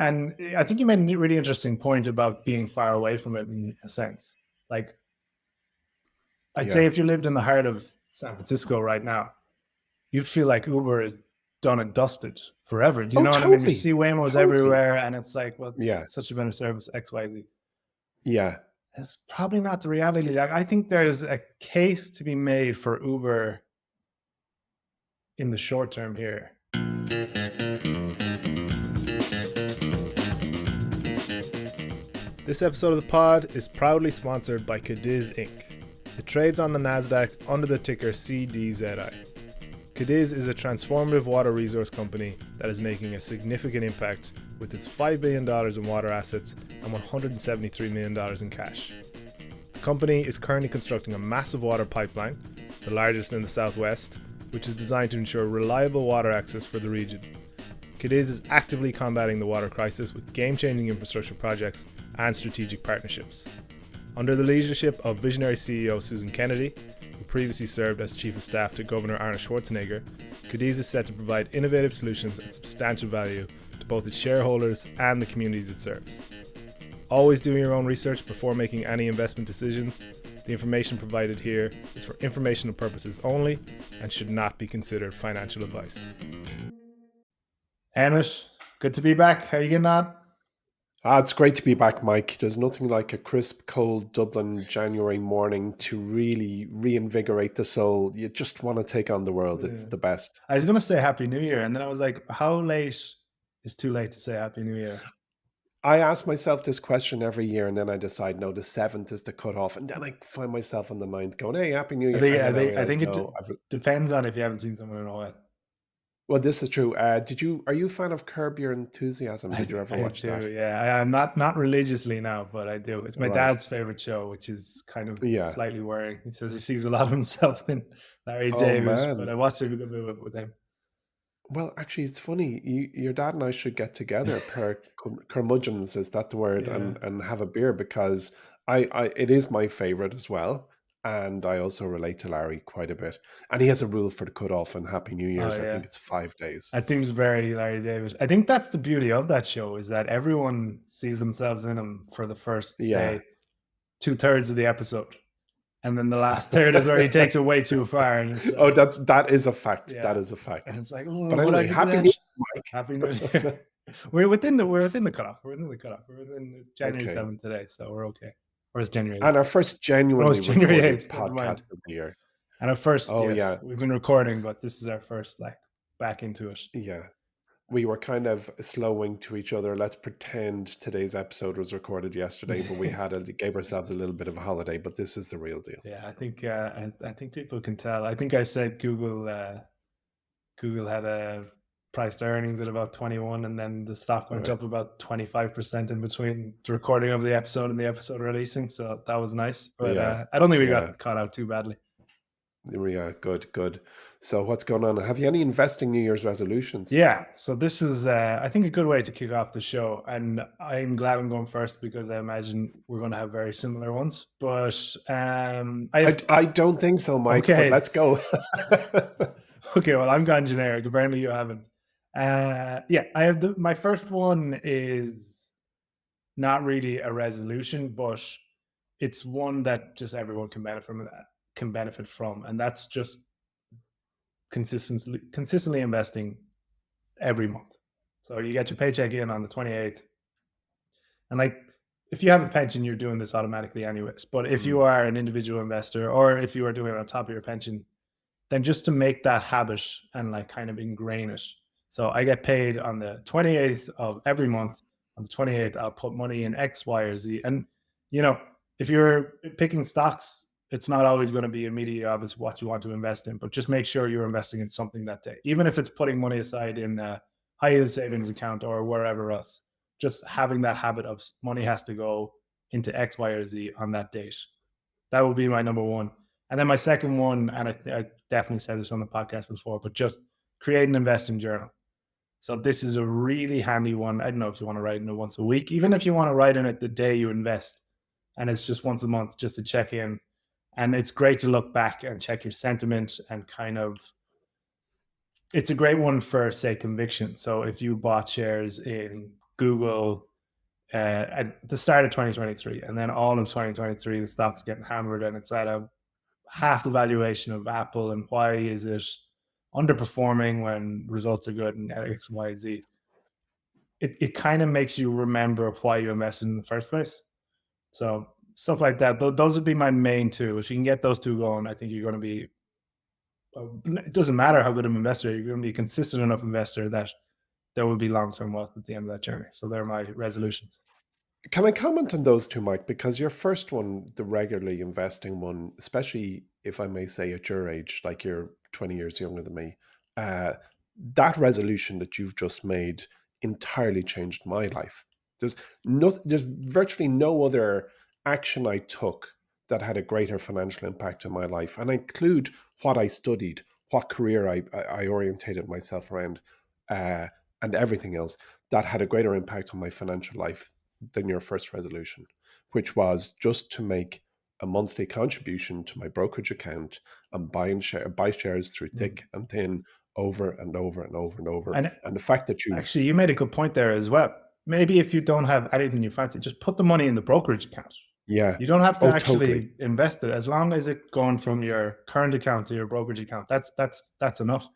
And I think you made a really interesting point about being far away from it in a sense. Like, I'd say Yeah. if you lived in the heart of San Francisco right now, you'd feel like Uber is done and dusted forever. Do you Oh, know what I mean? You totally. see Waymo's Totally. everywhere, and it's like, well, Yeah. it's such a better service, XYZ. Yeah. It's probably not the reality. Like, I think there's a case to be made for Uber in the short term here. This episode of the pod is proudly sponsored by Cadiz Inc. It trades on the NASDAQ under the ticker CDZI. Cadiz is a transformative water resource company that is making a significant impact with its $5 billion in water assets and $173 million in cash. The company is currently constructing a massive water pipeline, the largest in the southwest, which is designed to ensure reliable water access for the region. Cadiz is actively combating the water crisis with game-changing infrastructure projects and strategic partnerships. Under the leadership of visionary CEO Susan Kennedy, who previously served as Chief of Staff to Governor Arnold Schwarzenegger, Cadiz is set to provide innovative solutions and substantial value to both its shareholders and the communities it serves. Always do your own research before making any investment decisions. The information provided here is for informational purposes only and should not be considered financial advice. Emmet, good to be back. How are you getting on? It's great to be back, Mike. There's nothing like a crisp, cold Dublin January morning to really reinvigorate the soul. You just want to take on the world. It's the best. I was going to say Happy New Year, and then I was like, how late is too late to say Happy New Year? I ask myself this question every year, and then I decide, no, the 7th is the cutoff. And then I find myself on the 9th going, hey, Happy New Year. And then I I realize, think no. depends on if you haven't seen someone in a while. Well, this is true. Are you a fan of Curb Your Enthusiasm? Did you ever watch that? Yeah. I'm not religiously now, but I do. It's my Right. dad's favorite show, which is kind of Yeah. slightly worrying. He says he sees a lot of himself in Larry Oh, David, but man. I watched a good bit with him. Well, actually, it's funny. Your dad and I should get together, pair curmudgeons, is that the word, Yeah. and have a beer because it is my favorite as well, and I also relate to Larry quite a bit. And he has a rule for the cutoff and Happy New Oh Year's. I yeah. think it's 5 days. That seems very Larry David. I think that's the beauty of that show is that everyone sees themselves in him for the first, Yeah. say, 2/3 of the episode. And then the last third is where he takes it way too far. And it's Oh, like, that is a fact. That yeah. is a fact. And it's like, oh, But what I anyway, get to Happy that? New Year, Happy New Mike. Year. We're within the cutoff. We're within the cutoff. We're within January Okay. 7th today, so we're okay. Or it's January 8th. And our first No, it's genuinely January recorded 8th. Never mind. podcast of the year. And our first, Oh, yes, yeah. we've been recording, but this is our first back into it. Yeah. We were kind of slowing to each other. Let's pretend today's episode was recorded yesterday, but we gave ourselves a little bit of a holiday. But this is the real deal. Yeah, I think I think people can tell. I think I said Google had a price to earnings at about 21, and then the stock went up about 25% in between the recording of the episode and the episode releasing. So that was nice. But Yeah. I don't think we got caught out too badly. Yeah, good. So what's going on? Have you any investing New Year's resolutions? Yeah, so this is, I think, a good way to kick off the show. And I'm glad I'm going first because I imagine we're going to have very similar ones. But I don't think so, Mike, okay. but let's go. Okay, well, I'm gone generic. Apparently you haven't. Yeah, I have my first one is not really a resolution, but it's one that just everyone can benefit from, and that's just consistently investing every month. So you get your paycheck in on the 28th, and if you have a pension, you're doing this automatically anyways. But if you are an individual investor, or if you are doing it on top of your pension, then just to make that habit and kind of ingrain it. So I get paid on the 28th of every month. On the 28th, I'll put money in X, Y, or Z. And, if you're picking stocks, it's not always going to be immediately obvious what you want to invest in, but just make sure you're investing in something that day. Even if it's putting money aside in a high yield savings account or wherever else, just having that habit of money has to go into X, Y, or Z on that date. That would be my number one. And then my second one, and I definitely said this on the podcast before, but just create an investing journal. So this is a really handy one. I don't know if you want to write in it once a week, even if you want to write in it the day you invest, and it's just once a month just to check in. And it's great to look back and check your sentiment and it's a great one for, say, conviction. So if you bought shares in Google at the start of 2023, and then all of 2023, the stock's getting hammered, and it's at a half the valuation of Apple. And why is it underperforming when results are good and X, Y, and Z? It kind of makes you remember why you invested in the first place. So stuff like that. Those would be my main two. If you can get those two going, I think you're going to be. It doesn't matter how good of an investor you're going to be a consistent enough investor that there will be long term wealth at the end of that journey. So they're my resolutions. Can I comment on those two, Mike? Because your first one, the regularly investing one, especially if I may say at your age, like you're 20 years younger than me, uh, that resolution that you've just made entirely changed my life. There's virtually no other action I took that had a greater financial impact on my life. And I include what I studied, what career I orientated myself around, uh, and everything else that had a greater impact on my financial life than your first resolution, which was just to make a monthly contribution to my brokerage account and buy shares through Mm. thick and thin over and over and over and over. And And the fact that you, actually, you made a good point there as well. Maybe if you don't have anything you fancy, just put the money in the brokerage account. yeah, You don't have to oh, totally. actually invest it, as long as it's going from your current account to your brokerage account. That's enough.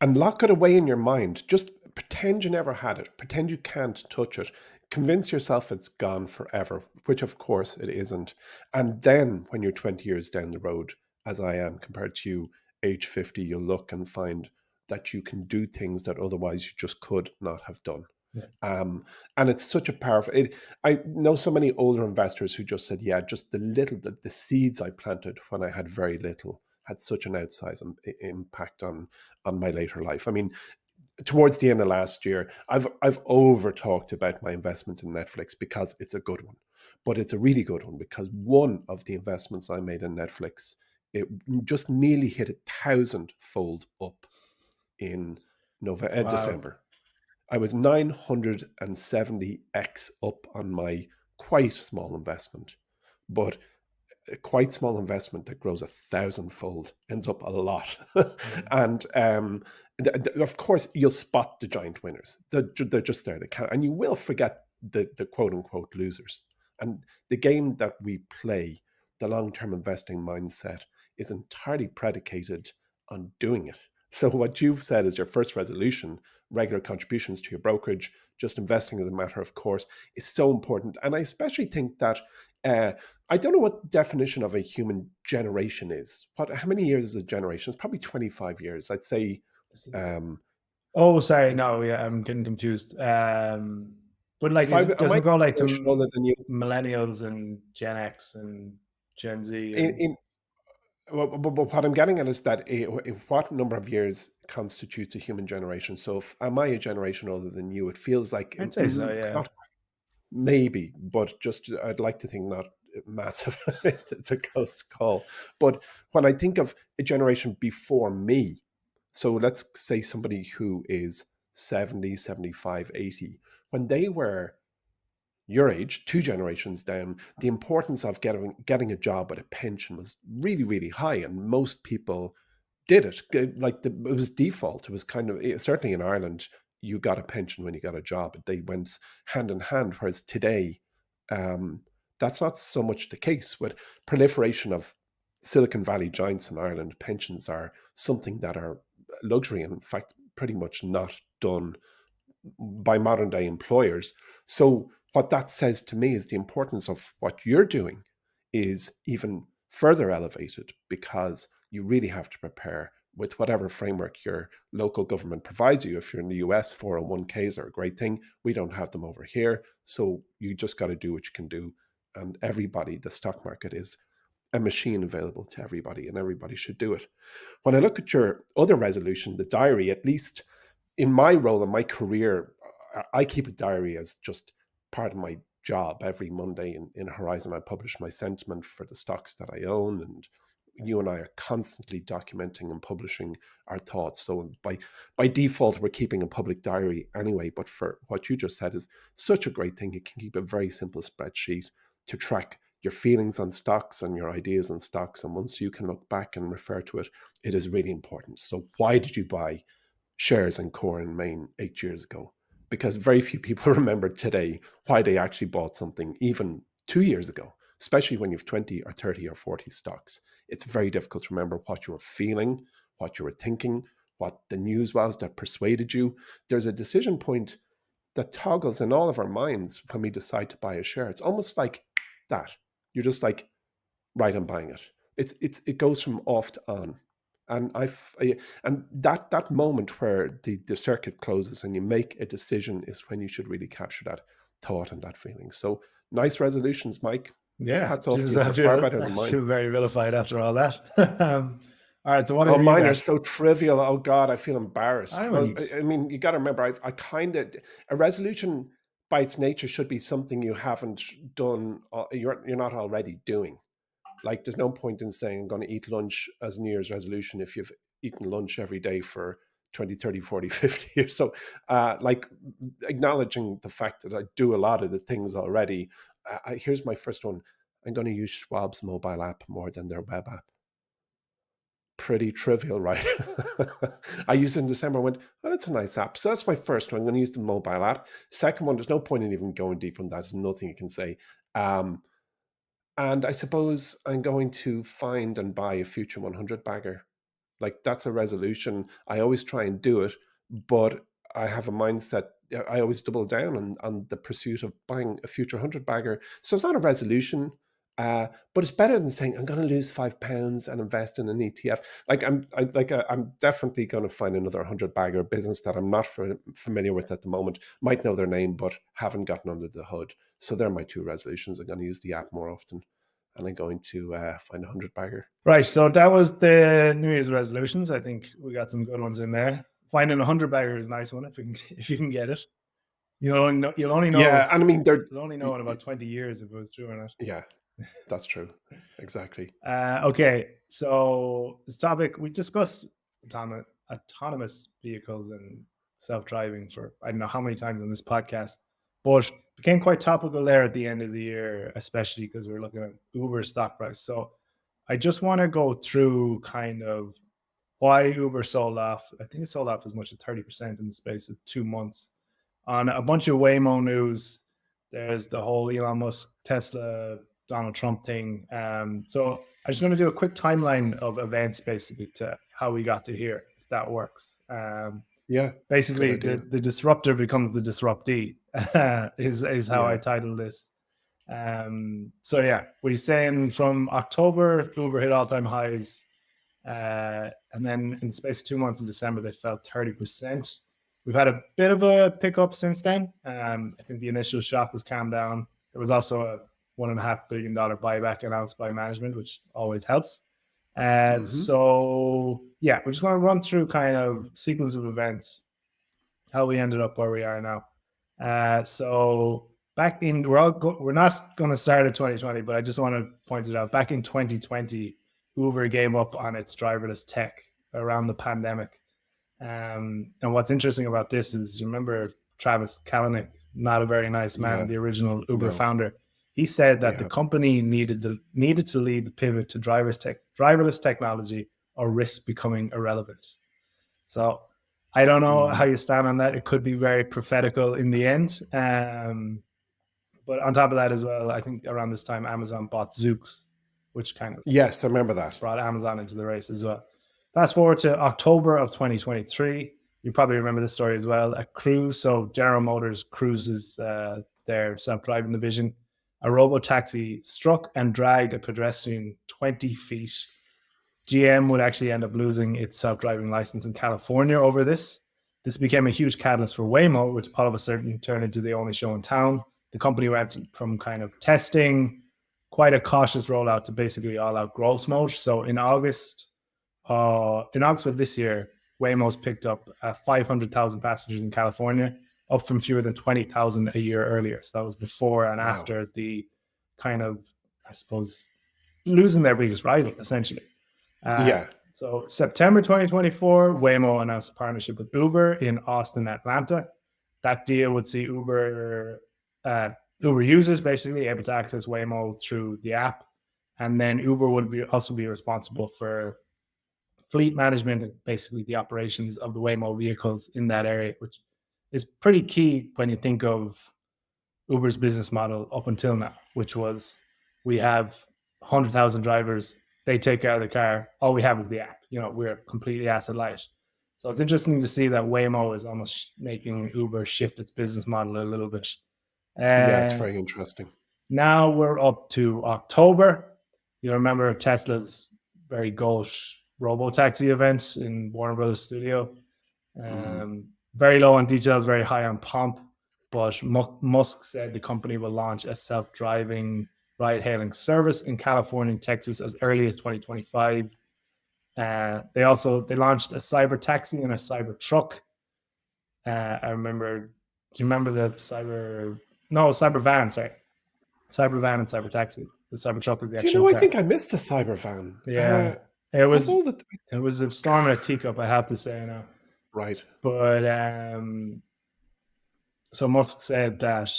And lock it away in your mind. Just pretend you never had it. Pretend you can't touch it. Convince yourself it's gone forever, which of course it isn't. And then when you're 20 years down the road, as I am compared to you, age 50, you'll look and find that you can do things that otherwise you just could not have done. Yeah. And it's such a powerful. I know so many older investors who just said, "Yeah, just the seeds I planted when I had very little had such an outsized impact on my later life." I mean, towards the end of last year, I've over talked about my investment in Netflix because it's a good one, but it's a really good one because one of the investments I made in Netflix, it just nearly hit 1,000-fold up in Wow. December. I was 970x up on my quite small investment, but a quite small investment that grows 1,000-fold ends up a lot. Yeah. And of course, you'll spot the giant winners. They're just there. They can, and you will forget the quote unquote losers. And the game that we play, the long term investing mindset, is entirely predicated on doing it. So what you've said is your first resolution, regular contributions to your brokerage, just investing as a matter of course, is so important. And I especially think that I don't know what the definition of a human generation is. How many years is a generation? It's probably 25 years. I'd say um, Oh, sorry. No, yeah, I'm getting confused. But like, if I it am I doesn't go like generation older than you millennials and Gen X and Gen Z and in but what I'm getting at is that what number of years constitutes a human generation? So if am I a generation older than you? It feels like I'd say so. Yeah. not maybe, but just I'd like to think not massive. It's a close call. But when I think of a generation before me, so let's say somebody who is 70, 75, 80, when they were your age, two generations down, the importance of getting a job with a pension was really, really high. And most people did it. It was default. It was kind of, certainly in Ireland, you got a pension when you got a job. They went hand in hand. Whereas today, um, that's not so much the case. With proliferation of Silicon Valley giants in Ireland, pensions are something that are luxury and in fact pretty much not done by modern day employers. So what that says to me is the importance of what you're doing is even further elevated because you really have to prepare with whatever framework your local government provides you. If you're in the US, 401ks are a great thing. We don't have them over here. So you just got to do what you can do. And everybody, the stock market is a machine available to everybody, and everybody should do it. When I look at your other resolution, the diary, at least in my role in my career, I keep a diary as just part of my job. Every Monday in Horizon, I publish my sentiment for the stocks that I own, and you and I are constantly documenting and publishing our thoughts. So by default, we're keeping a public diary anyway. But for what you just said is such a great thing. You can keep a very simple spreadsheet to track your feelings on stocks and your ideas on stocks. And once you can look back and refer to it, it is really important. So why did you buy shares in Core and Main 8 years ago? because very few people remember today why they actually bought something even 2 years ago, especially when you have 20 or 30 or 40 stocks. It's very difficult to remember what you were feeling, what you were thinking, what the news was that persuaded you. There's a decision point that toggles in all of our minds when we decide to buy a share. It's almost like that. You're just like, right, I'm buying it. It goes from off to on. And and that moment where the circuit closes and you make a decision is when you should really capture that thought and that feeling. So nice resolutions, Mike. Yeah, Hats off to Jesus, you. They're far better I than mine. feel very vilified after all that. All right, so what Oh, have you mine are got? so trivial. Oh God, I feel embarrassed. I Well, wouldn't. I mean, you got to remember, I kind of a resolution by its nature should be something you haven't done. You're not already doing. Like, there's no point in saying I'm going to eat lunch as a New Year's resolution if you've eaten lunch every day for 20, 30, 40, 50 years. So, like, acknowledging the fact that I do a lot of the things already. Here's my first one. I'm going to use Schwab's mobile app more than their web app. Pretty trivial, right? I used it in December. I went, oh, that's a nice app. So that's my first one. I'm going to use the mobile app. Second one, there's no point in even going deep on that. There's nothing you can say. And I suppose I'm going to find and buy a future 100 bagger. Like, that's a resolution. I always try and do it, but I have a mindset. I always double down on the pursuit of buying a future 100 bagger. So it's not a resolution, but it's better than saying I'm going to lose £5 and invest in an ETF. Like, I'm definitely going to find another 100 bagger business that I'm not familiar with at the moment. Might know their name, but haven't gotten under the hood. So they're my two resolutions. I'm going to use the app more often, and I'm going to find a 100 bagger. Right, so that was the New Year's resolutions. I think we got some good ones in there. Finding a 100 bagger is a nice one if you can get it. You'll only know Yeah, and I mean, you'll only know in about 20 years if it was true or not. yeah, that's true. Exactly. Okay, so this topic we discussed autonomous vehicles and self-driving for I don't know how many times on this podcast, but became quite topical there at the end of the year, especially because we're looking at Uber stock price. So I just want to go through kind of why Uber sold off. I think it sold off as much as 30% in the space of 2 months. On a bunch of Waymo news, there's the whole Elon Musk, Tesla, Donald Trump thing. So I'm just going to do a quick timeline of events basically to how we got to here, if that works. Yeah, Basically, good idea. the disruptor becomes the disruptee is how I titled this. So yeah, we're saying from October, Uber hit all-time highs. And then in the space of 2 months in December, they fell 30%. We've had a bit of a pickup since then. I think the initial shock was calmed down. There was also a $1.5 billion buyback announced by management, which always helps. So yeah, we just want to run through kind of sequence of events, how we ended up where we are now. So back in we're not going to start at 2020, but I just want to point it out. Back in 2020, Uber gave up on its driverless tech around the pandemic. And what's interesting about this is, you remember Travis Kalanick, not a very nice man, the original Uber founder. He said that the company needed to lead the pivot to driverless technology or risk becoming irrelevant. So I don't know how you stand on that. It could be very prophetical in the end. But on top of that as well, I think around this time, Amazon bought Zoox, which kind of I remember that. brought Amazon into the race as well. Fast forward to October of 2023. You probably remember this story as well. A Cruise, so General Motors Cruise is their self-driving division. A robo-taxi struck and dragged a pedestrian 20 feet. GM would actually end up losing its self-driving license in California over this. This became a huge catalyst for Waymo, which all of a sudden turned into the only show in town. The company went from kind of testing, quite a cautious rollout, to basically all-out growth mode. So in August of this year, Waymo's picked up 500,000 passengers in California, up from fewer than 20,000 a year earlier. So that was before and after the kind of, I suppose, losing their biggest rival, essentially. So September 2024, Waymo announced a partnership with Uber in Austin, Atlanta. That deal would see Uber users basically able to access Waymo through the app, and then Uber would also be responsible for fleet management and basically the operations of the Waymo vehicles in that area, which is pretty key when you think of Uber's business model up until now, which was we have 100,000 drivers, they take care of the car, all we have is the app. We're completely asset light. So it's interesting to see that Waymo is almost making Uber shift its business model a little bit. Yeah, it's Uh, very interesting. Now we're up to October. You remember Tesla's very gauche robo-taxi event in Warner Brothers studio. Very low on details, very high on pomp. But Musk said the company will launch a self-driving ride-hailing service in California and Texas as early as 2025. They launched a cyber taxi and a cyber truck. I remember. Do you remember the cyber van? Sorry, cyber van and cyber taxi. The cyber truck was the Do you actual know, I car. think I missed a cyber van. Yeah, it Of was all the... it was a storm in a teacup, I have to say now. Right. But so Musk said that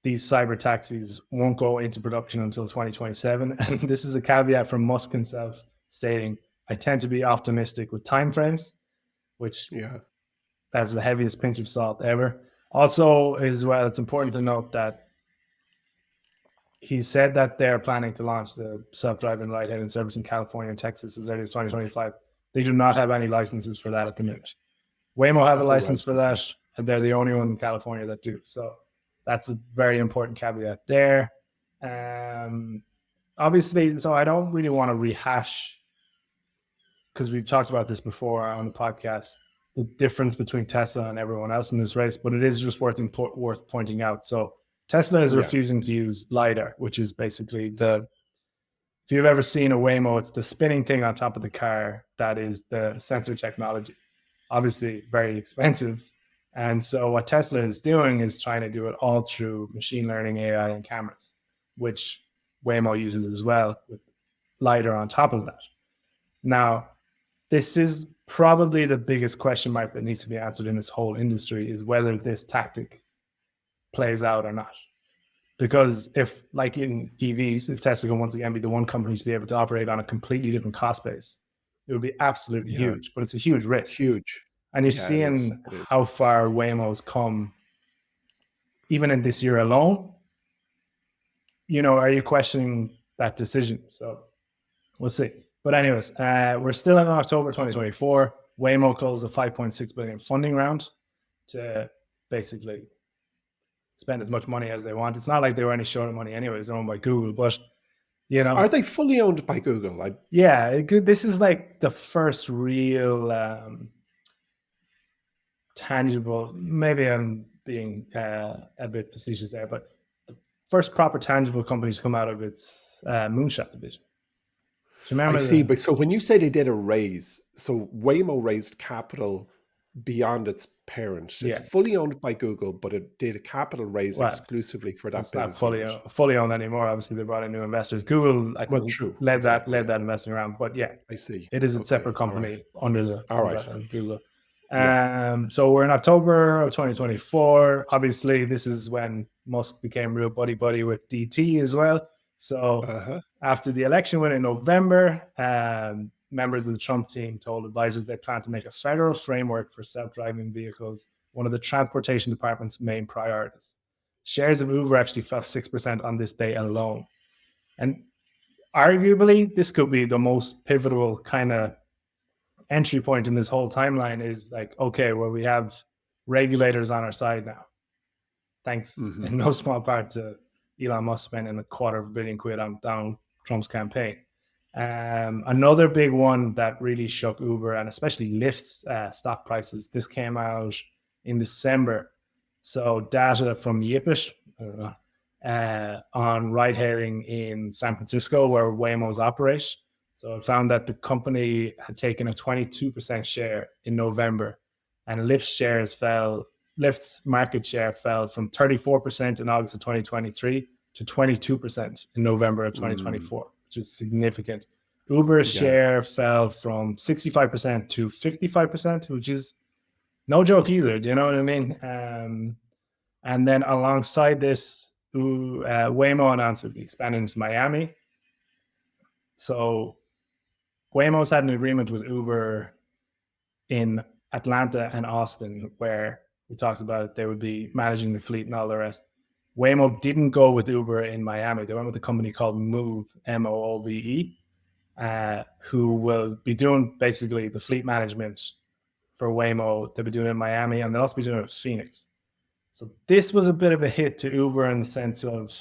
these cyber taxis won't go into production until 2027. And this is a caveat from Musk himself stating, I tend to be optimistic with timeframes, which Yeah. that's the heaviest pinch of salt ever. Also, as well, it's important to note that he said that they're planning to launch the self-driving ride-hailing service in California and Texas as early as 2025. They do not have any licenses for that at the minute. Waymo have a Oh, right. license for that, and they're the only one in California that do. So that's a very important caveat there. Obviously, so I don't really want to rehash, because we've talked about this before on the podcast, the difference between Tesla and everyone else in this race, but it is just worth pointing out. So Tesla is refusing to use LiDAR, which is basically if you've ever seen a Waymo, it's the spinning thing on top of the car that is the sensor technology. Obviously very expensive. And so what Tesla is doing is trying to do it all through machine learning, AI, and cameras, which Waymo uses as well, with LiDAR on top of that. Now, this is probably the biggest question mark that needs to be answered in this whole industry, is whether this tactic plays out or not. Because if, like in EVs, if Tesla can once again be the one company to be able to operate on a completely different cost base, it would be absolutely huge, but it's a huge risk. Huge. And you're seeing how far Waymo's come, even in this year alone. Are you questioning that decision? So we'll see. But anyways, we're still in October 2024. Waymo closed a $5.6 billion funding round to basically spend as much money as they want. It's not like they were any short of money anyways. They're owned by Google, but Are they fully owned by Google? This is like the first real tangible, maybe I'm being a bit facetious there, but the first proper tangible companies come out of its Moonshot division. Do you remember? I see, but so when you say they did a raise, so Waymo raised capital beyond its parent. It's fully owned by Google, but it did a capital raise exclusively for that business. It's not fully owned anymore. Obviously, they brought in new investors. Google, I think, led that investing round. But yeah, I see. It is a separate company under the umbrella of Google. Yeah. So we're in October of 2024. Obviously, this is when Musk became real buddy with DT as well. So after the election win in November, members of the Trump team told advisors they plan to make a federal framework for self-driving vehicles one of the transportation department's main priorities. Shares of Uber actually fell 6% on this day alone. And arguably, this could be the most pivotal kind of entry point in this whole timeline. Is like, okay, well, we have regulators on our side now, thanks in no small part to Elon Musk spending $250 million on Donald Trump's campaign. Another big one that really shook Uber and especially Lyft's stock prices, this came out in December. So data from Yipit on ride hailing in San Francisco, where Waymo's operate. So it found that the company had taken a 22% share in November, and Lyft's market share fell from 34% in August of 2023 to 22% in November of 2024, which is significant. Uber's share fell from 65% to 55%, which is no joke either. Do you know what I mean? And then alongside this, Waymo announced it expanding to Miami. So Waymo's had an agreement with Uber in Atlanta and Austin, where We talked about it. They would be managing the fleet and all the rest. Waymo didn't go with Uber in Miami. They went with a company called Move, Moove, who will be doing basically the fleet management for Waymo. They'll be doing it in Miami, and they'll also be doing it in Phoenix. So this was a bit of a hit to Uber in the sense of,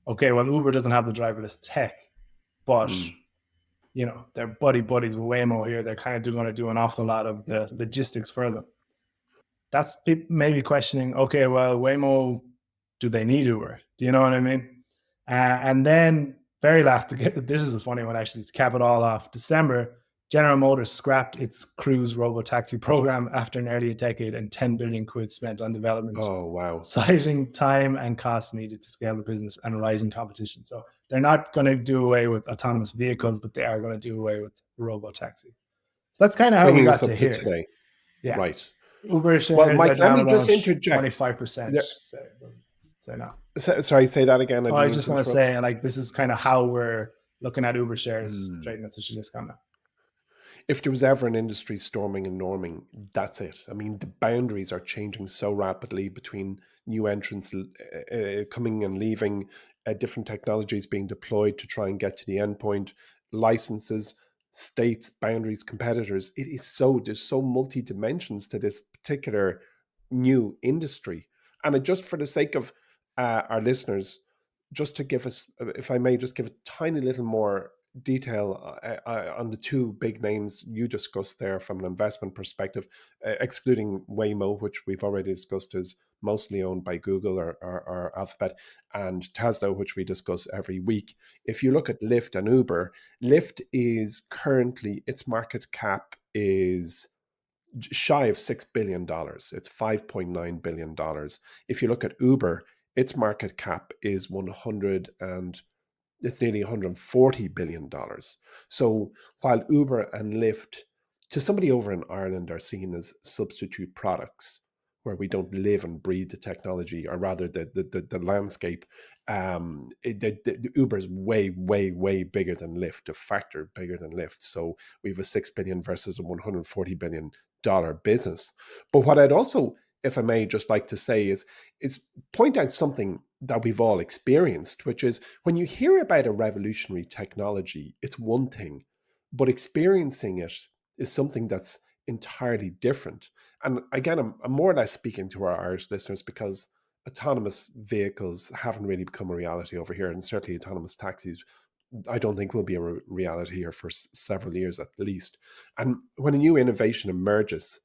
okay, well, Uber doesn't have the driverless tech, but they're buddies with Waymo here. They're kind of going to do an awful lot of the logistics for them. That's maybe questioning, okay, well, Waymo, do they need Uber? Do you know what I mean? And then very last, this is a funny one actually, to cap it all off, December, General Motors scrapped its Cruise robo-taxi program after nearly a decade and 10 billion quid spent on development. Oh, wow. Citing time and costs needed to scale the business and rising competition. So they're not going to do away with autonomous vehicles, but they are going to do away with robo-taxi. So that's kind of how we got to here. Today. Yeah. Right. Uber shares well, Mike, let me just interject. 25%. Say no. Sorry, say that again. I was just going to say, like, this is kind of how we're looking at Uber shares trading at such a discount now. If there was ever an industry storming and norming, that's it. I mean, the boundaries are changing so rapidly between new entrants coming and leaving, different technologies being deployed to try and get to the endpoint, licenses, states, boundaries, competitors. It is there's so multi dimensions to this particular new industry. And just for the sake of our listeners, just to give us, if I may, just give a tiny little more detail on the two big names you discussed there from an investment perspective, excluding Waymo, which we've already discussed is mostly owned by Google or Alphabet, and Tesla, which we discuss every week. If you look at Lyft and Uber, Lyft is currently, its market cap is shy of $6 billion. It's $5.9 billion. If you look at Uber, its market cap is it's nearly $140 billion. So while Uber and Lyft, to somebody over in Ireland, are seen as substitute products, where we don't live and breathe the technology, or rather the landscape, the Uber is way, way, way bigger than Lyft, a factor bigger than Lyft. So we have a $6 billion versus a $140 billion business. But what I'd also, if I may, just like to say is point out something that we've all experienced, which is when you hear about a revolutionary technology, it's one thing, but experiencing it is something that's entirely different. And again, I'm more or less speaking to our Irish listeners because autonomous vehicles haven't really become a reality over here, and certainly autonomous taxis, I don't think will be a reality here for several years at least. And when a new innovation emerges,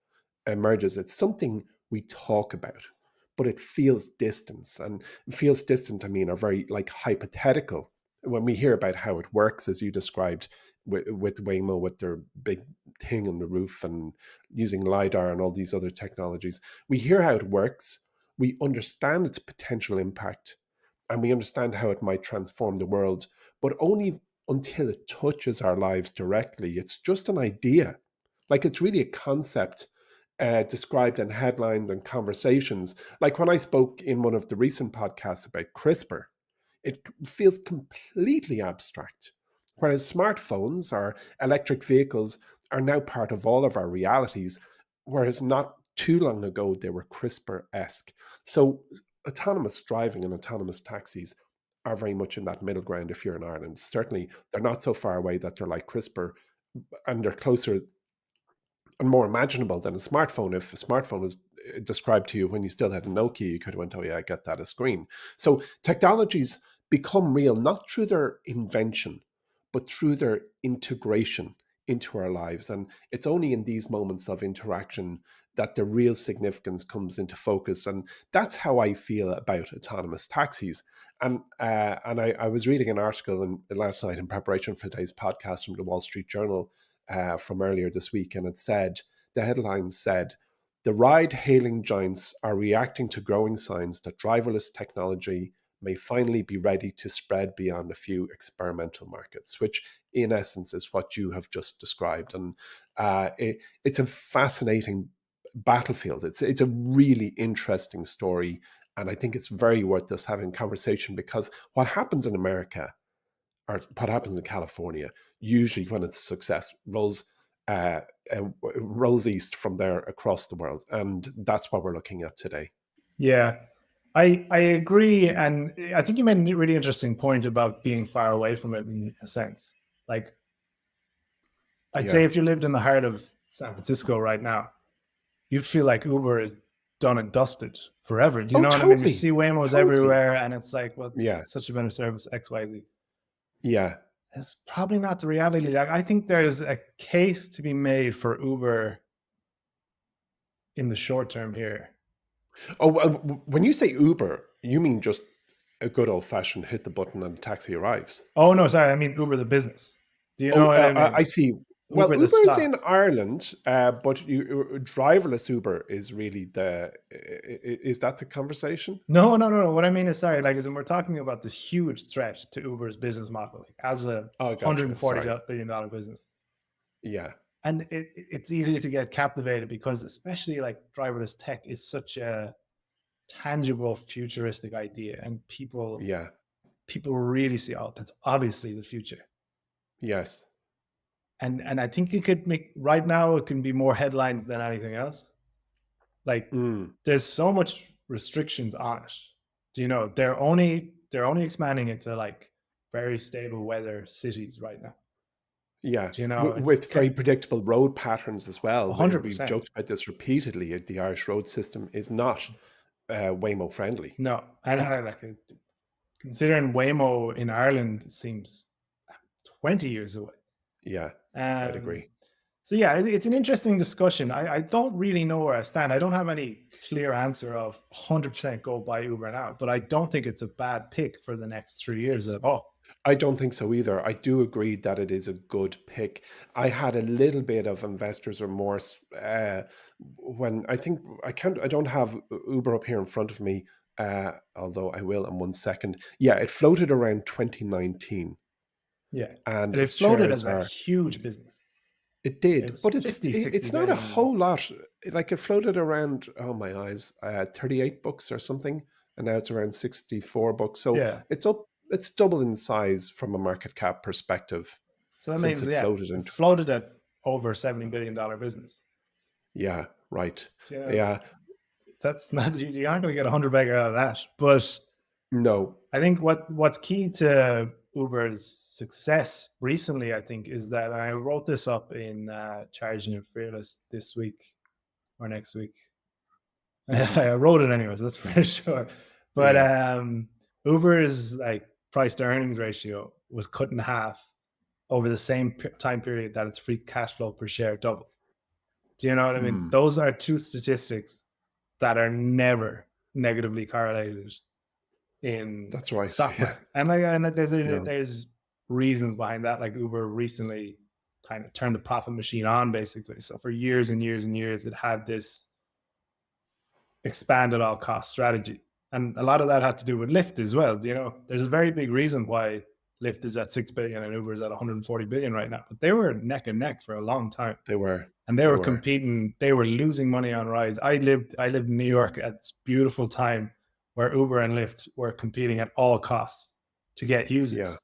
it's something we talk about, but it feels distant. And it feels distant, I mean, are very like hypothetical. When we hear about how it works, as you described with Waymo, with their big thing on the roof and using LiDAR and all these other technologies, we hear how it works, we understand its potential impact, and we understand how it might transform the world, but only until it touches our lives directly. It's just an idea. Like, it's really a concept described in headlines and conversations. Like when I spoke in one of the recent podcasts about CRISPR, it feels completely abstract. Whereas smartphones or electric vehicles are now part of all of our realities, whereas not too long ago they were CRISPR-esque. So autonomous driving and autonomous taxis are very much in that middle ground if you're in Ireland. Certainly, they're not so far away that they're like CRISPR, and they're closer and more imaginable than a smartphone. If a smartphone was described to you when you still had a Nokia, you could have went, oh yeah, I get that, a screen. So technologies become real, not through their invention, but through their integration into our lives. And it's only in these moments of interaction that the real significance comes into focus. And that's how I feel about autonomous taxis. And I was reading an article last night in preparation for today's podcast from the Wall Street Journal from earlier this week. And the headline said, the ride-hailing giants are reacting to growing signs that driverless technology may finally be ready to spread beyond a few experimental markets, which in essence is what you have just described. And it's a fascinating battlefield. It's a really interesting story. And I think it's very worth us having a conversation, because what happens in America or what happens in California, usually when it's a success, rolls uh, rolls east from there across the world, and that's what we're looking at today. Yeah, I agree, and I think you made a really interesting point about being far away from it in a sense. Like, I'd say Yeah. if you lived in the heart of San Francisco right now, you'd feel like Uber is done and dusted forever. Do you Oh, know what I mean? You totally, see Waymos totally. everywhere, and it's like, well, it's Yeah, such a better service, X, Y, Z. yeah. It's probably not the reality. Like, I think there's a case to be made for Uber in the short term here. Oh, when you say Uber, you mean just a good old fashioned hit the button and the taxi arrives. Oh no, sorry, I mean Uber the business. Do you know Oh, what I mean? I see. Well, Uber the Uber is in stop. Ireland, but driverless Uber is really is that the conversation? No, no, no, no. What I mean is, sorry, like, as in we're talking about this huge threat to Uber's business model, like, as a Oh, gotcha. Sorry. $140 billion business. Yeah. And it's easy to get captivated because, especially like driverless tech, is such a tangible, futuristic idea, and Yeah. people really see, oh, that's obviously the future. Yes. And I think it could make right now it can be more headlines than anything else. Like, Mm, there's so much restrictions on it. Do you know they're only expanding it to like very stable weather cities right now. yeah. Do you know it's With very predictable road patterns as well. a hundred We've percent joked about this repeatedly. The Irish road system is not Waymo friendly. no. And I like it, considering Waymo in Ireland seems 20 years away. Yeah, I'd Um, agree. so yeah, it's an interesting discussion. I don't really know where I stand. I don't have any clear answer of 100% go buy Uber now, but I don't think it's a bad pick for the next 3 years at all. I don't think so either. I do agree that it is a good pick. I had a little bit of investor's remorse when I think I don't have Uber up here in front of me, although I will in 1 second. Yeah, it floated around 2019 Yeah. and And it its floated shares as a are, huge business. it It did, was but 50, 60 it's not a billion. whole lot. Like it floated around, oh my eyes, 38 bucks or something, and now it's around 64 bucks. So Yeah. it's double in size from a market cap perspective So that since means, it yeah, floated it in. floated at over $70 billion business. Yeah, right. So, yeah, Yeah, that's not, you aren't going to get 100 bagger out of that. But no. I think what's key to Uber's success recently, I think, is that I wrote this up in Charging and Fearless this week or next week. Mhm. I wrote it anyways, that's for sure. But Yeah. Uber's like price to earnings ratio was cut in half over the same time period that its free cash flow per share doubled. Do you know what I mean? Mm, Those are two statistics that are never negatively correlated in that's right. stock Yeah. market. And like, and No, there's reasons behind that. Like, Uber recently kind of turned the profit machine on, basically. So for years and years and years, it had this expand at all cost strategy. And a lot of that had to do with Lyft as well. You know, there's a very big reason why Lyft is at 6 billion and Uber is at 140 billion right now. But they were neck and neck for a long time. they were. And they They were were. competing, they were losing money on rides. I lived in New York at this beautiful time where Uber and Lyft were competing at all costs to get Yeah. users.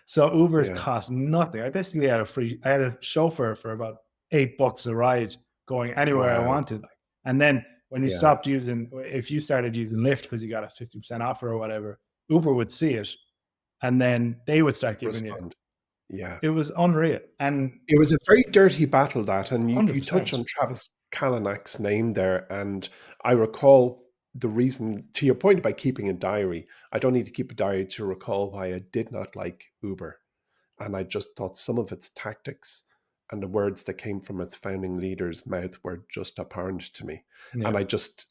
So Uber's Yeah. cost nothing. I had a chauffeur for about $8 a ride going anywhere I Wow. wanted. And then when you Yeah. stopped using, if you started using Lyft because you got a 50% offer or whatever, Uber would see it and then they would start giving you. Respond. Yeah. It was unreal. And It was a very dirty battle, that, and you touch 100%. on Travis Kalanick's name there, and I recall the reason, to your point about keeping a diary. I don't need to keep a diary to recall why I did not like Uber, and I just thought some of its tactics and the words that came from its founding leader's mouth were just abhorrent to me. And Yeah. I just,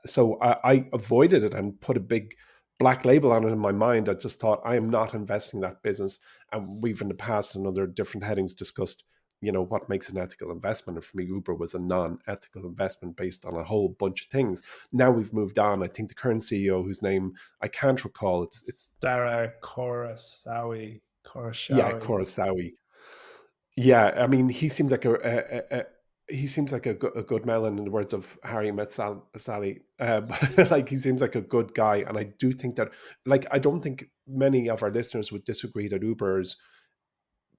so I avoided it and put a big black label on it in my mind. I just thought, I am not investing in that business. And we've in the past and other different headings discussed, what makes an ethical investment. And for me, Uber was a non-ethical investment based on a whole bunch of things. Now we've moved on. I think the current CEO, whose name I can't recall, it's Dara Khorashawi. yeah, Khorashawi. Kurosawa. Yeah, I mean, he seems like he seems like a good melon, in the words of Harry Met Sally. But like, he seems like a good guy, and I do think that, like, I don't think many of our listeners would disagree that Uber is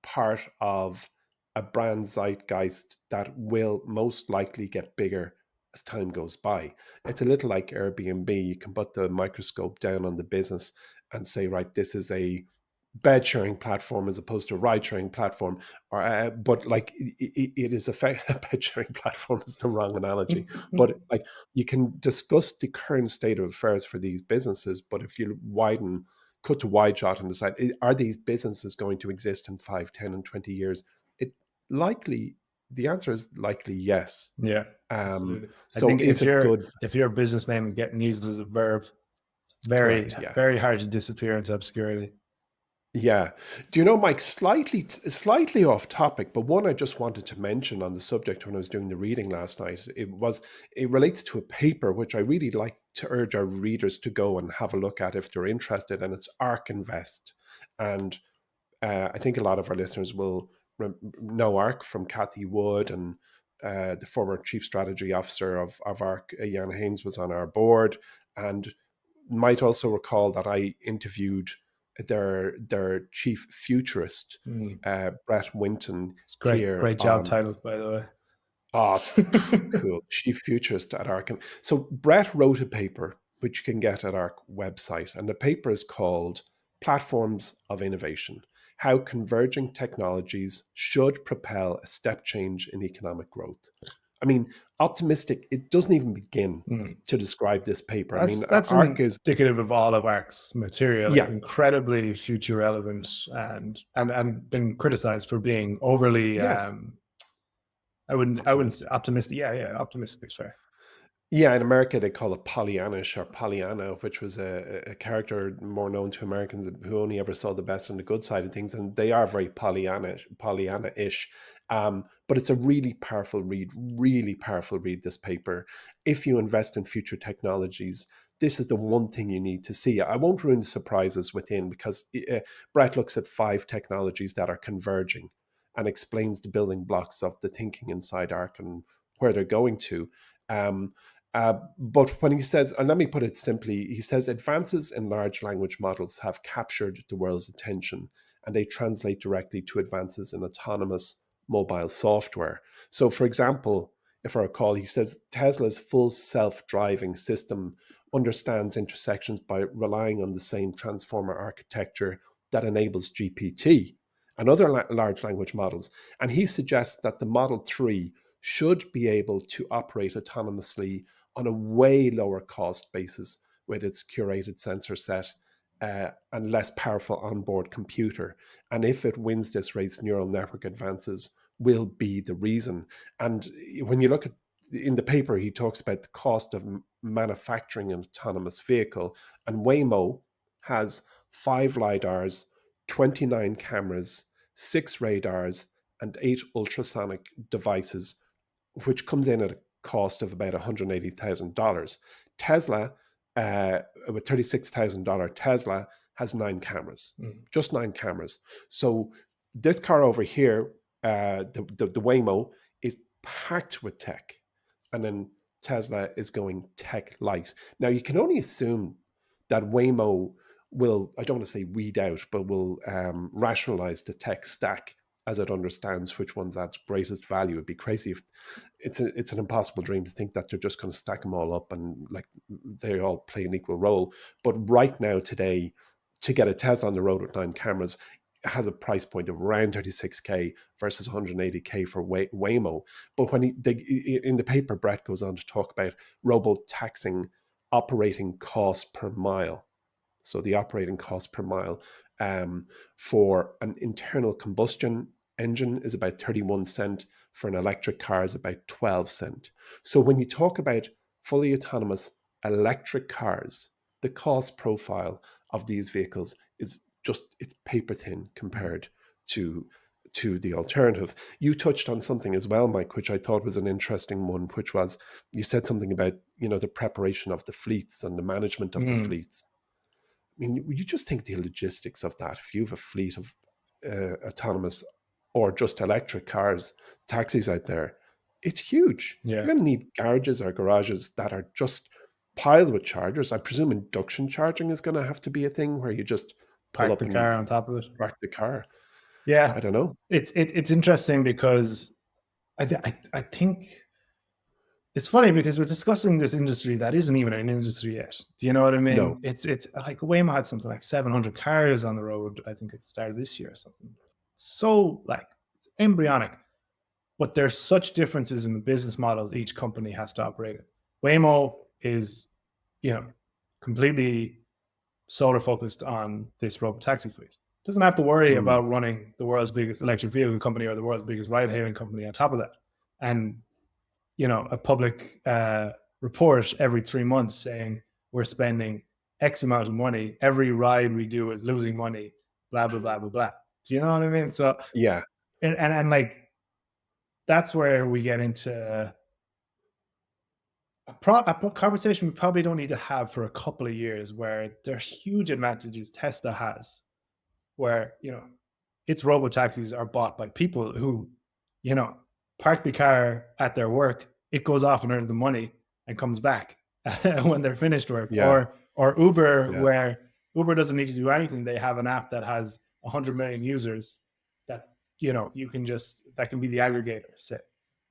part of a brand zeitgeist that will most likely get bigger as time goes by. It's a little like Airbnb. You can put the microscope down on the business and say, right, this is a bed sharing platform as opposed to a ride sharing platform, or but like it is a bed sharing platform is the wrong analogy, but like you can discuss the current state of affairs for these businesses, but if you cut to wide shot and decide, are these businesses going to exist in 5, 10, and 20 years? It likely The answer is likely yes. Yeah, absolutely. I So think is it good? if your business name is getting used as a verb, it's very Correct, yeah. very hard to disappear into obscurity. Yeah. Do you know, Mike, slightly off topic, but one I just wanted to mention on the subject when I was doing the reading last night, it relates to a paper which I really like to urge our readers to go and have a look at if they're interested, and it's ARK Invest. And I think a lot of our listeners will know ARK from Kathy Wood, and the former chief strategy officer of ARK, Jan Haynes, was on our board, and might also recall that I interviewed their chief futurist, Mm. Brett Winton, It's here great job on. title, by the Oh, it's cool. Chief futurist at ARC. So Brett wrote a paper which you can get at our website, and the paper is called Platforms of Innovation: How Converging Technologies Should Propel a Step Change in Economic Growth. I mean, optimistic, it doesn't even begin way. to describe this paper. I mean, That's ARC is, indicative of all of ARC's material. It's yeah, incredibly future relevant and been criticized for being overly. yes, I wouldn't optimistic. say optimistic. Yeah, optimistic is fair. Yeah, in America they call it Pollyannish or Pollyanna, which was a character more known to Americans who only ever saw the best and the good side of things, and they are very Pollyanna-ish. But it's a really powerful read. This paper, if you invest in future technologies, this is the one thing you need to see. I won't ruin the surprises within, because Brett looks at 5 technologies that are converging and explains the building blocks of the thinking inside ARC and where they're going to. Um, but when he says, and let me put it simply, he says advances in large language models have captured the world's attention, and they translate directly to advances in autonomous mobile software. So, for example, if I recall, he says Tesla's full self-driving system understands intersections by relying on the same transformer architecture that enables GPT and other large language models. And he suggests that the Model 3 should be able to operate autonomously on a way lower cost basis with its curated sensor set and less powerful onboard computer. And if it wins this race, neural network advances will be the reason. And when you look at in the paper, he talks about the cost of manufacturing an autonomous vehicle, and Waymo has 5 lidars, 29 cameras, 6 radars, and 8 ultrasonic devices, which comes in at a cost of about $180,000. Tesla, with $36,000 Tesla, has 9 cameras, Mm. just 9 cameras. So this car over here, the Waymo, is packed with tech, and then Tesla is going tech light. Now you can only assume that Waymo will, I don't want to say weed out, but will rationalize the tech stack as it understands which ones adds greatest value. It'd be crazy if it's an impossible dream to think that they're just going to stack them all up and like they all play an equal role. But right now, today, to get a Tesla on the road with 9 cameras has a price point of around 36K versus 180K for Waymo. But when in the paper, Brett goes on to talk about robo taxing operating cost per mile. So the operating cost per mile for an internal combustion engine is about 31 cent. For an electric car is about 12 cent. So when you talk about fully autonomous electric cars, the cost profile of these vehicles is just, it's paper thin compared to the alternative. You touched on something as well, Mike, which I thought was an interesting one, which was you said something about, the preparation of the fleets and the management of the Mm. fleets. I mean, you just think the logistics of that. If you have a fleet of autonomous or just electric cars, taxis out there, it's huge. Yeah, You're going to need garages or garages that are just piled with chargers. I presume induction charging is going to have to be a thing where you just pull park up the and car on top of it. park the car. Yeah, I don't know. it's interesting because I think it's funny because we're discussing this industry that isn't even an industry yet. Do you know what I No. mean? It's like Waymo had something like 700 cars on the road. I think it started this year or something. So like it's embryonic, but there's such differences in the business models each company has to operate in. Waymo is, you know, completely solar focused on this robo taxi fleet. Doesn't have to worry Mm. about running the world's biggest electric vehicle company or the world's biggest ride hailing company on top of that. And a public report every 3 months saying we're spending X amount of money. Every ride we do is losing money. Blah blah blah blah blah. Do you know what I mean? So Yeah. and like that's where we get into a conversation we probably don't need to have for a couple of years, where there's huge advantages Tesla has, where its robo taxis are bought by people who you know park the car at their work, it goes off and earns the money and comes back when they're finished work. Yeah. Or Uber, Yeah. where Uber doesn't need to do anything. They have an app that has 100 million users that you can just, that can be the aggregator, say,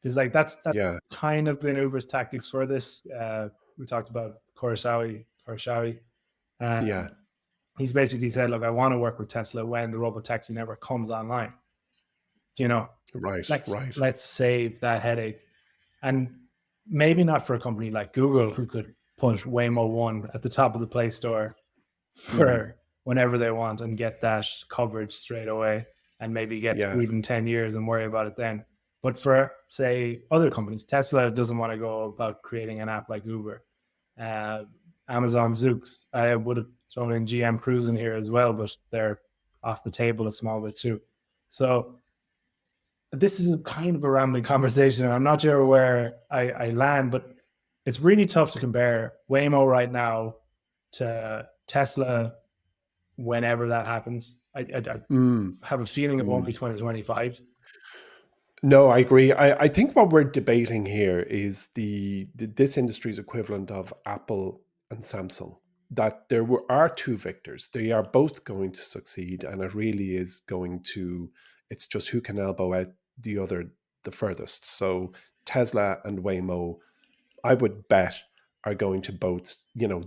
because like that's Yeah. kind of been Uber's tactics for this. We talked about Kurosawa. Yeah. He's basically said, look, I want to work with Tesla when the robotaxi network comes online. Right. Let's Right. let's save that headache. And maybe not for a company like Google, who could put Waymo 1 at the top of the Play Store for whenever they want and get that coverage straight away, and maybe get Yeah. screwed in 10 years and worry about it then. But for, say, other companies, Tesla doesn't want to go about creating an app like Uber. Amazon Zoox, I would have thrown in GM Cruise in here as well, but they're off the table a small bit too. So this is kind of a rambling conversation. I'm not sure where I land, but it's really tough to compare Waymo right now to Tesla whenever that happens. I have a feeling it won't be 2025. No, I agree. I think what we're debating here is this industry's equivalent of Apple and Samsung. That are two victors. They are both going to succeed, and it really is going to. It's just who can elbow out the other the furthest. So Tesla and Waymo, I would bet, are going to both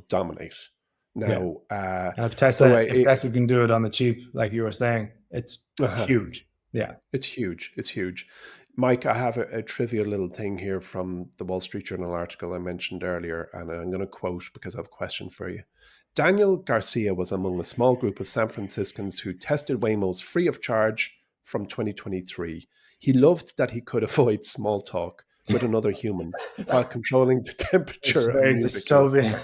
dominate. Yeah. Now, And if so Tesla can do it on the cheap, like you were saying, it's huge. Yeah. It's huge. It's huge. Mike, I have a trivial little thing here from the Wall Street Journal article I mentioned earlier, and I'm going to quote because I have a question for you. Daniel Garcia was among a small group of San Franciscans who tested Waymo's free of charge from 2023. He loved that he could avoid small talk with another human while controlling the temperature It's very and music. dystopian.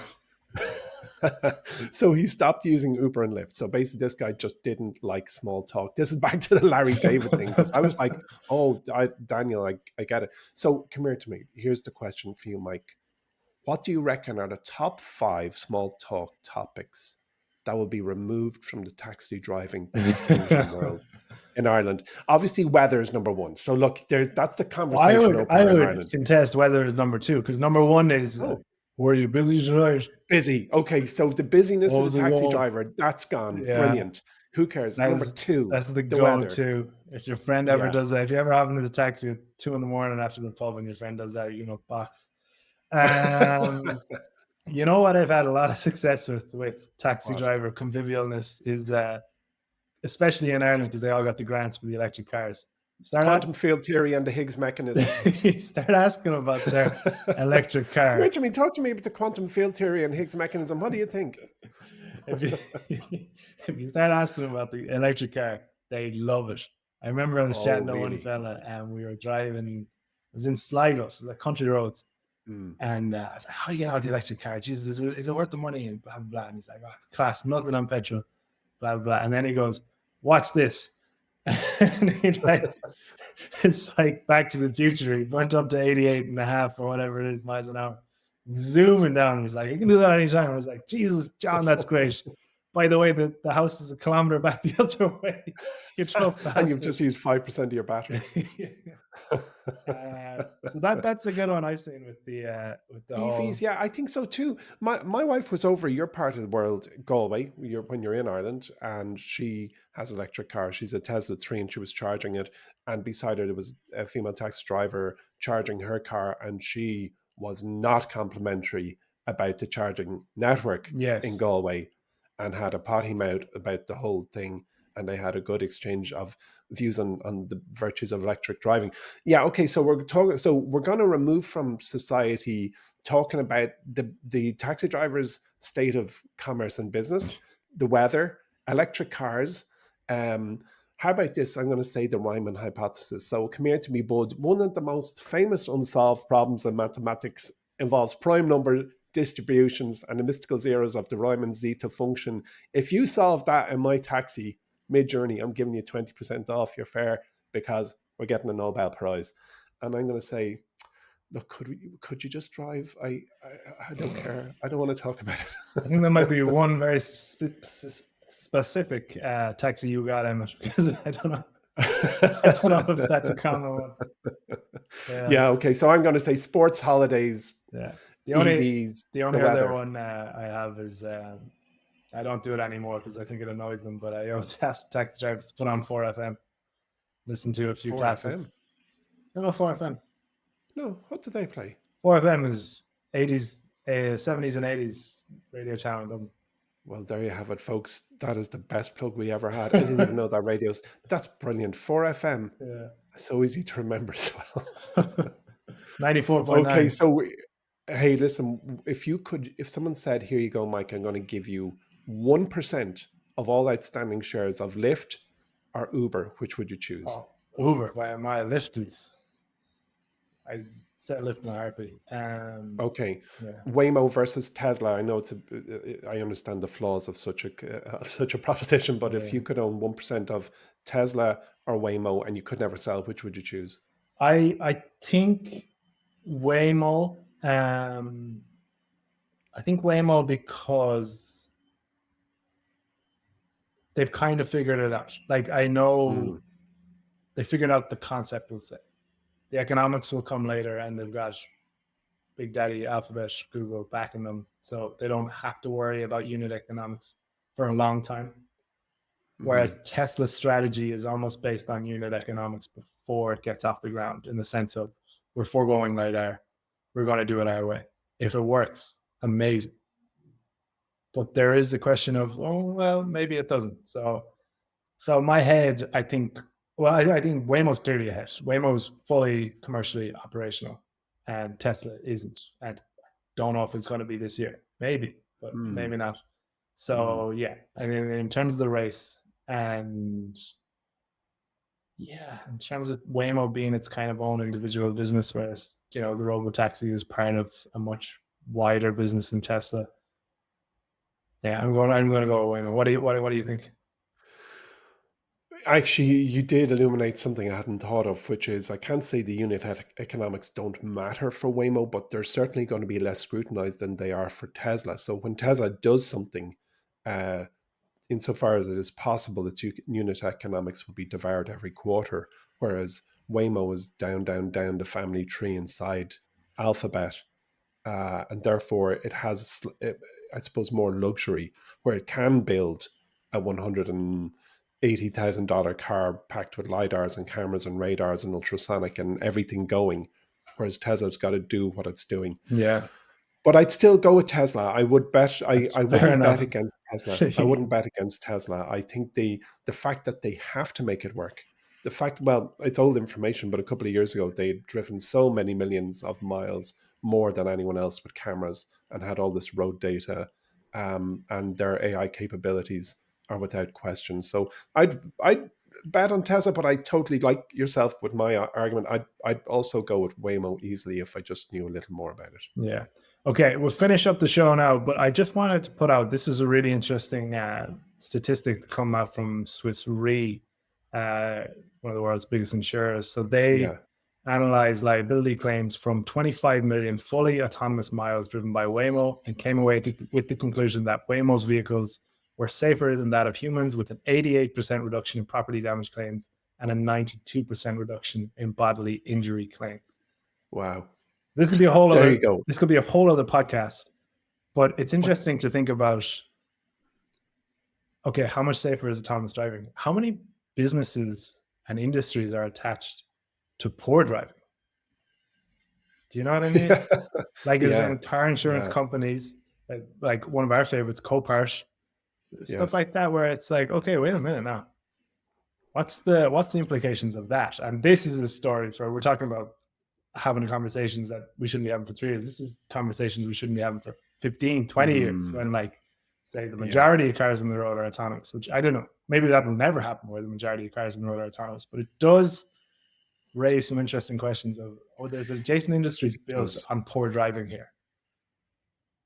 So he stopped using Uber and Lyft. So basically, this guy just didn't like small talk. This is back to the Larry David thing, because I was like, oh, Daniel, I get it. So come here to me. Here's the question for you, Mike. What do you reckon are the top 5 small talk topics that will be removed from the taxi driving occasion world in Ireland? Obviously, weather is number 1. So look, that's the conversation opener in would Ireland. contest weather is number 2, because number 1 is were you busy tonight? Busy. Okay, so the busyness of the taxi driver, that's gone. Yeah. Brilliant. Who cares? Number 2, that's the go-to. If your friend ever does that, if you ever hop into the taxi at 2 a.m. after the pub and your friend does that, box. You know what I've had a lot of success with taxi driver convivialness is, especially in Ireland, because they all got the grants for the electric cars. Quantum field theory and the Higgs mechanism. You start asking about their electric car. Talk to me about the quantum field theory and Higgs mechanism. What do you think? If you start asking about the electric car, they love it. I remember I was chatting to one fella, and we were driving. I was in Sligo, so the country roads. And I was like, how do you get out the electric car? Jesus, is it worth the money? And blah, blah, blah. And he's like, oh, it's class, nothing on petrol, blah, blah, blah. And then he goes, watch this. And he's like, it's like Back to the Future. He went up to 88.5 or whatever it is miles an hour, zooming down. He's like, you can do that anytime. I was like, Jesus, John, that's great. by the way, the house is a kilometer back the other way. You drove And you've past just used 5% of your battery. it. So that's a good one I've seen with the EVs, whole. yeah, I think so too. My wife was over your part of the world, Galway, when you're in Ireland, and she has an electric car. She's a Tesla 3 and she was charging it. And beside her, there was a female taxi driver charging her car, and she was not complimentary about the charging network in Yes. Galway and had a potty mouth about the whole thing. And they had a good exchange of views on the virtues of electric driving. Yeah, okay. So we're talking. So we're going to remove from society talking about the taxi drivers' state of commerce and business, the weather, electric cars. How about this? I'm going to say the Riemann hypothesis. So come here to me, bud. One of the most famous unsolved problems in mathematics involves prime number distributions and the mystical zeros of the Riemann zeta function. If you solve that in my taxi mid-journey, I'm giving you 20% off your fare because we're getting a Nobel Prize. And I'm going to say, look, could you just drive? I don't care. I don't want to talk about it. I think there might be one very specific taxi you got, Emmett, because I don't know. I don't know if that's a common one. Yeah. Okay. So I'm going to say sports, holidays, Yeah. EVs, The only the other weather. one I have is I don't do it anymore because I think it annoys them. But I always ask taxi drivers to put on 4FM, listen to a few 4FM? classics. I don't know 4FM. No, what do they play? 4FM is 80s, 70s, and 80s radio channel in Dublin. Well, there you have it, folks. That is the best plug we ever had. I didn't even know that radios. That's brilliant. 4FM. Yeah. So easy to remember as well. 94.9. Okay, so hey, listen, if someone said, here you go, Mike, I'm going to give you 1% of all outstanding shares of Lyft or Uber, which would you choose? Oh, Uber. My Lyft is. I set Lyft in a heartbeat. Okay, yeah. Waymo versus Tesla. I know I understand the flaws of such a proposition, but if you could own 1% of Tesla or Waymo and you could never sell, which would you choose? I think Waymo. I think Waymo because they've kind of figured it out. Like I know they figured out the concept. We'll say the economics will come later, and they've got Big Daddy, Alphabet, Google backing them, so they don't have to worry about unit economics for a long time. Whereas Tesla's strategy is almost based on unit economics before it gets off the ground, in the sense of we're foregoing LiDAR, we're going to do it our way. If it works, amazing. But there is the question of, oh, well, maybe it doesn't. So in my head, I think Waymo's clearly ahead. Waymo's fully commercially operational, and Tesla isn't. And don't know if it's going to be this year. Maybe, but maybe not. So yeah, I mean, in terms of the race, and yeah, in terms of Waymo being its kind of own individual business, whereas the robotaxi is part of a much wider business than Tesla. Yeah, I'm going to go with Waymo. What do you think? Actually, you did illuminate something I hadn't thought of, which is I can't say the unit economics don't matter for Waymo, but they're certainly going to be less scrutinized than they are for Tesla. So when Tesla does something, insofar as it is possible, its unit economics will be devoured every quarter, whereas Waymo is down the family tree inside Alphabet, and therefore it has, I suppose, more luxury, where it can build a $180,000 car packed with LiDARs and cameras and radars and ultrasonic and everything going, whereas Tesla's got to do what it's doing. Yeah. But I'd still go with Tesla. I would bet. I wouldn't enough. bet against Tesla. I wouldn't bet against Tesla. I think the fact that they have to make it work, well, it's old information, but a couple of years ago, they'd driven so many millions of miles more than anyone else with cameras and had all this road data, and their AI capabilities are without question. So I'd bet on Tesla, but I totally, like yourself with my argument, I'd also go with Waymo easily if I just knew a little more about it. Yeah. Okay, we'll finish up the show now, but I just wanted to put out, this is a really interesting statistic to come out from Swiss Re, one of the world's biggest insurers. So they analyzed liability claims from 25 million fully autonomous miles driven by Waymo, and came away with the conclusion that Waymo's vehicles were safer than that of humans, with an 88% reduction in property damage claims and a 92% reduction in bodily injury claims. Wow. This could be a whole There other. you go. This could be a whole other podcast. But it's interesting to think about. Okay, how much safer is autonomous driving? How many businesses and industries are attached to poor driving? Do you know what I mean? Yeah. Like, is Yeah. in car insurance Yeah. companies, like one of our favorites, Copart, stuff Yes. like that, where it's like, okay, wait a minute now. What's the implications of that? And this is a story. So we're talking about having conversations that we shouldn't be having for 3 years. This is conversations we shouldn't be having for 15, 20 years, when, like, say the majority of cars on the road are autonomous, which I don't know. Maybe that will never happen where the majority of cars on the road are autonomous, but it does raise some interesting questions of, there's adjacent industries built on poor driving here.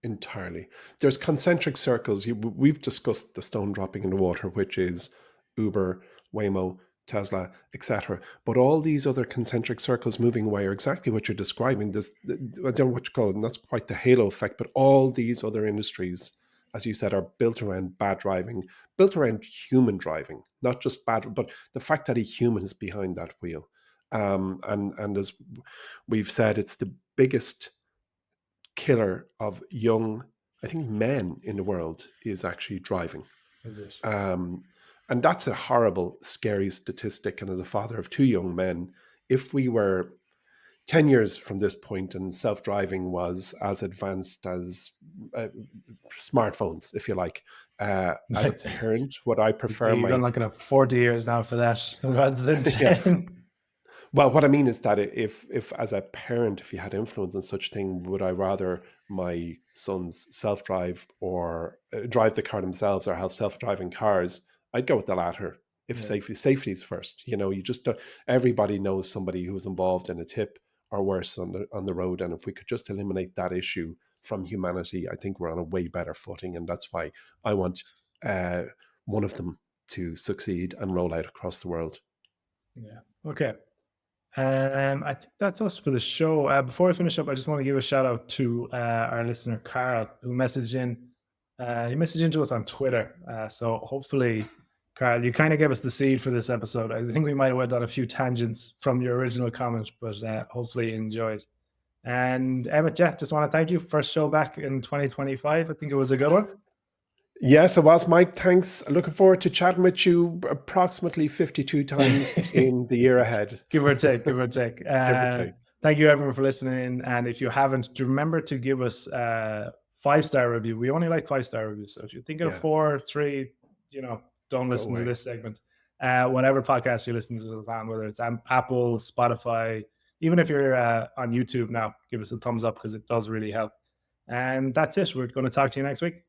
Entirely. There's concentric circles. We've discussed the stone dropping in the water, which is Uber, Waymo, Tesla, etc. But all these other concentric circles moving away are exactly what you're describing. This, I don't know what you call it, and that's quite the halo effect. But all these other industries, as you said, are built around bad driving, built around human driving, not just bad, but the fact that a human is behind that wheel. And as we've said, it's the biggest killer of young, I think, men in the world is actually driving. Is it? And that's a horrible, scary statistic. And as a father of 2 young men, if we were 10 years from this point and self-driving was as advanced as smartphones, if you like, as a parent, would I prefer You're looking at 40 years now for that rather than 10. Well, what I mean is that if as a parent, if you had influence on such thing, would I rather my sons self-drive or drive the car themselves or have self-driving cars? I'd go with the latter. If safety is first, you just don't, everybody knows somebody who was involved in a tip or worse on the road, and if we could just eliminate that issue from humanity, I think we're on a way better footing, and that's why I want one of them to succeed and roll out across the world. Yeah. Okay. I think that's us for the show. Before I finish up, I just want to give a shout out to our listener Carl, who messaged in. He messaged into us on Twitter. So hopefully, Carl, you kind of gave us the seed for this episode. I think we might have went on a few tangents from your original comment, but hopefully you enjoyed. And Emmet, just want to thank you. First show back in 2025. I think it was a good one. Yes, it was, Mike. Thanks. Looking forward to chatting with you approximately 52 times in the year ahead. Give or take. Thank you, everyone, for listening. And if you haven't, remember to give us a 5-star review. We only like 5-star reviews. So if you're thinking of 4, 3, don't listen to this segment. Whatever podcast you listen to this on, whether it's Apple, Spotify, even if you're on YouTube now, give us a thumbs up because it does really help. And that's it. We're going to talk to you next week.